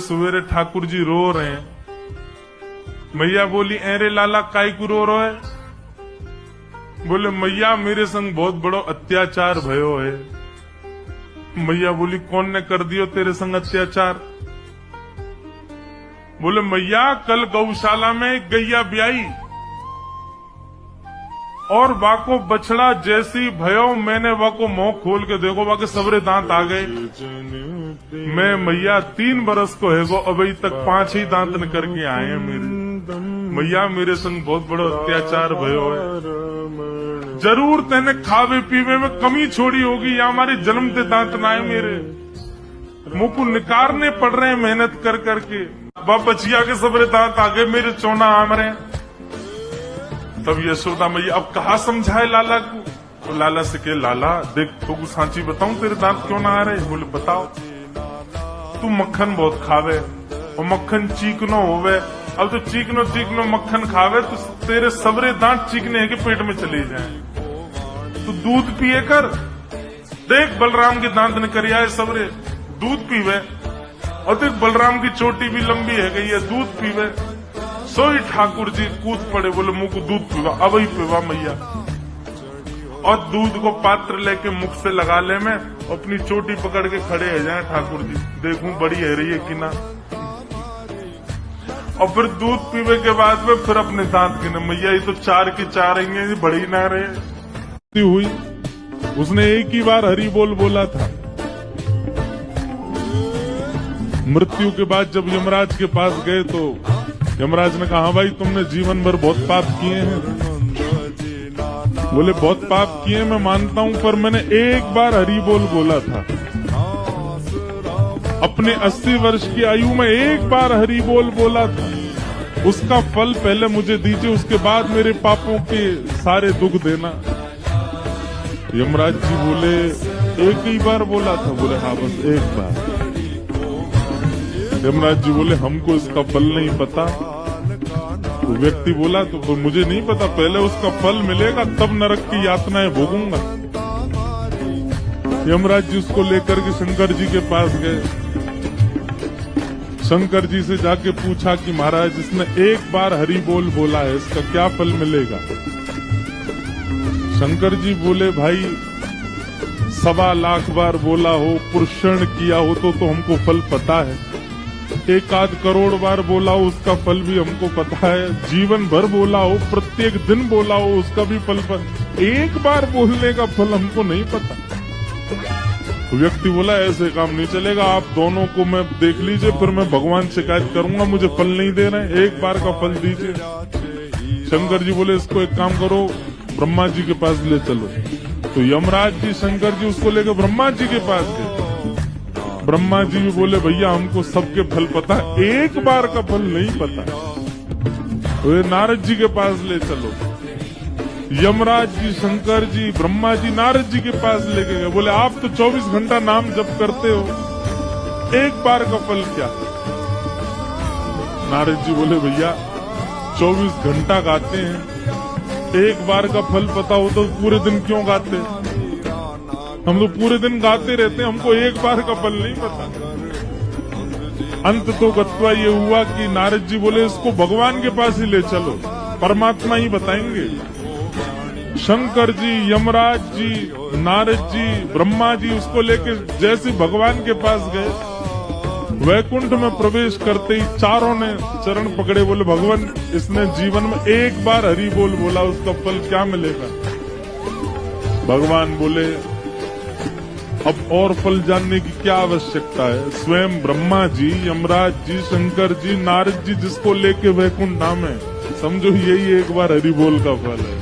सवेरे ठाकुर जी रो रहे हैं। मैया बोली, अरे लाला काई को रो रहे है? बोले, मैया मेरे संग बहुत बड़ो अत्याचार भयो है। मैया बोली, कौन ने कर दियो तेरे संग अत्याचार? बोले, मैया कल गौशाला में एक गैया ब्याई और वाको बछड़ा जैसी भयो, मैंने वाको मुंह खोल के देखो, वाके सबरे दांत आ गए। मैं मैया 3 बरस को है वो अभी तक 5 ही दांत न करके आए हैं मेरे। मैया मेरे संग बहुत बड़ा अत्याचार भयो है। जरूर तेने खावे पीवे में कमी छोड़ी होगी, या हमारे जन्मते दांत ना आए मेरे। मुंह को निकारने पड़ रहे हैं मेहनत कर करके। बाप बचिया के सबरे दांत आ गए मेरे, चोना आम रहे। तब यशोदा मैया अब कहा समझाए लाला को। तो लाला से कहे, लाला देख तो सांची बताऊं तेरे दांत क्यों ना आ रहे? बोले, बताओ। तू मक्खन बहुत खावे और मक्खन चीकनो होवे। अब तो चीकनो मक्खन खावे तो तेरे सबरे दांत चीकने हैं कि पेट में चले जाएं। तू दूध पिए कर, देख बलराम के दांत ने कर आए सबरे। दूध पीवे और देख बलराम की चोटी भी लंबी है गई है, दूध पीवे। सोई ठाकुर जी कूद पड़े, बोले मुंह को दूध पीवा। अब ही पीवा मैया। और दूध को पात्र लेके मुख से लगा ले, मैं अपनी चोटी पकड़ के खड़े हो जाए ठाकुर जी, देखूं बड़ी है रही है कि ना। और फिर दूध पीवे के बाद में फिर अपने दांत गिने। मैया ये तो 4 की 4 ही बड़ी ना रहे हुई। उसने एक ही बार हरि बोल बोला था। मृत्यु के बाद जब यमराज के पास गए तो यमराज ने कहा, भाई तुमने जीवन भर बहुत पाप किए हैं। बोले, बहुत पाप किए मैं मानता हूं, पर मैंने एक बार हरि बोल बोला था। अपने 80 वर्ष की आयु में एक बार हरि बोल बोला था। उसका फल पहले मुझे दीजिए, उसके बाद मेरे पापों के सारे दुख देना। यमराज जी बोले, एक ही बार बोला था? बोले, हाँ बस एक बार। यमराज जी बोले, हमको इसका फल नहीं पता। तो व्यक्ति बोला, तो मुझे नहीं पता, पहले उसका फल मिलेगा तब नरक की यातनाएं भोगूंगा। यमराज जी उसको लेकर के शंकर जी के पास गए। शंकर जी से जाके पूछा कि महाराज इसने एक बार हरि बोल बोला है, इसका क्या फल मिलेगा? शंकर जी बोले, भाई 1.25 लाख बार बोला हो, पुरुषण किया हो तो हमको फल पता है। 1 करोड़ बार बोला हो उसका फल भी हमको पता है। जीवन भर बोला हो, प्रत्येक दिन बोला हो, उसका भी फल एक बार बोलने का फल हमको नहीं पता। व्यक्ति बोला, ऐसे काम नहीं चलेगा, आप दोनों को मैं देख लीजिए, फिर मैं भगवान शिकायत करूंगा, मुझे फल नहीं दे रहे, एक बार का फल दीजिए। शंकर जी बोले, इसको एक काम करो, ब्रह्मा जी के पास ले चलो। तो यमराज जी शंकर जी उसको लेकर ब्रह्मा जी के पास गए। ब्रह्मा जी भी बोले, भैया हमको सबके फल पता है, एक बार का फल नहीं पता। तो ये नारद जी के पास ले चलो। यमराज जी, शंकर जी, ब्रह्मा जी नारद जी के पास लेके गए। बोले, आप तो 24 घंटा नाम जप करते हो, एक बार का फल क्या? नारद जी बोले, भैया 24 घंटा गाते हैं, एक बार का फल पता हो तो पूरे दिन क्यों गाते? हम तो पूरे दिन गाते रहते हैं, हमको एक बार का फल नहीं पता। अंत तो गत्वा ये हुआ कि नारद जी बोले, इसको भगवान के पास ही ले चलो, परमात्मा ही बताएंगे। शंकर जी, यमराज जी, नारद जी, ब्रह्मा जी उसको लेके जैसे भगवान के पास गए, वैकुंठ में प्रवेश करते ही चारों ने चरण पकड़े। बोले, भगवान इसने जीवन में एक बार हरि बोल बोला, उसका फल क्या मिलेगा? भगवान बोले, अब और फल जानने की क्या आवश्यकता है? स्वयं ब्रह्मा जी, यमराज जी, शंकर जी, नारद जी जिसको लेके वैकुंठ नाम है, समझो यही एक बार हरि बोल का फल है।